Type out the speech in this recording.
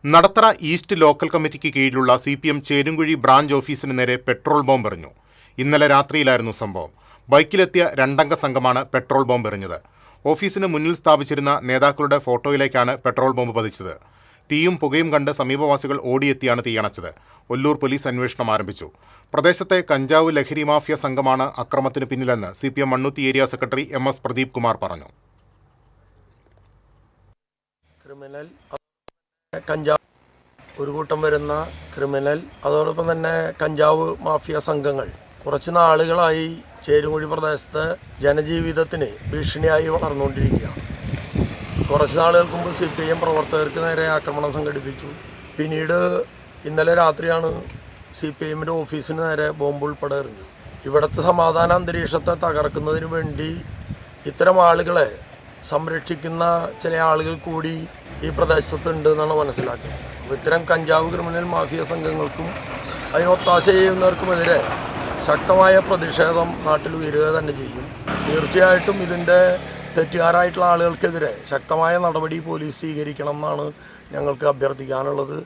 Nadathara east local കമ്മിറ്റിക്ക് കീഴിലുള്ള CPM Cherumkuzhi branch ഓഫീസിന് നേരെ പെട്രോൾ ബോംബ് എറിഞ്ഞു. ഇന്നലെ രാത്രിയിലായിരുന്നു സംഭവം. ബൈക്കിലെത്തിയ രണ്ടംഗ സംഘമാണ് പെട്രോൾ ബോംബ് എറിഞ്ഞത്. ഓഫീസിന് മുന്നിൽ സ്ഥാപിച്ചിരുന്ന നേതാക്കളുടെ ഫോട്ടോയിലേക്കാണ് പെട്രോൾ ബോംബ് പതിച്ചത്. തീയും പുകയും കണ്ട് സമീപവാസികൾ ഓടിയെത്തിയാണ് തീയണച്ചത്. ഒല്ലൂർ പോലീസ് അന്വേഷണം ആരംഭിച്ചു. പ്രദേശത്തെ കഞ്ചാവ് ലഹരി മാഫിയ സംഘമാണ് അക്രമത്തിന് പിന്നിലെന്ന് CPM Mannuthy area secretary MS Pradeep Kumar പറഞ്ഞു. കഞ്ചാവ് ഒരു കൂട്ടം വരുന്ന ക്രിമിനൽ, അതോടൊപ്പം തന്നെ കഞ്ചാവ് മാഫിയ സംഘങ്ങൾ കുറച്ച് നാളുകളായി ചേരുംകുഴി പ്രദേശത്തെ ജനജീവിതത്തിന് ഭീഷണിയായി വളർന്നുകൊണ്ടിരിക്കുകയാണ്. കുറച്ച് നാളുകൾക്ക് മുമ്പ് CPM പ്രവർത്തകർക്ക് നേരെ ആക്രമണം സംഘടിപ്പിച്ചു. പിന്നീട് ഇന്നലെ രാത്രിയാണ് CPMൻ്റെ ഓഫീസിന് നേരെ ബോംബ് ഉൾപ്പെടെ എറിഞ്ഞു. ഇവിടുത്തെ സമാധാന അന്തരീക്ഷത്തെ തകർക്കുന്നതിന് വേണ്ടി ഇത്തരം ആളുകളെ സംരക്ഷിക്കുന്ന ചില ആളുകൾ കൂടി ഈ പ്രദേശത്തുണ്ട് എന്നാണ് മനസ്സിലാക്കുന്നത്. ഇത്തരം കഞ്ചാവ് ക്രിമിനൽ മാഫിയ സംഘങ്ങൾക്കും അതിനൊത്താശ ചെയ്യുന്നവർക്കുമെതിരെ ശക്തമായ പ്രതിഷേധം നാട്ടിൽ ഉയരുക തന്നെ ചെയ്യും. തീർച്ചയായിട്ടും ഇതിൻ്റെ തെറ്റുകാരായിട്ടുള്ള ആളുകൾക്കെതിരെ ശക്തമായ നടപടി പോലീസ് സ്വീകരിക്കണം എന്നാണ് ഞങ്ങൾക്ക് അഭ്യർത്ഥിക്കാനുള്ളത്.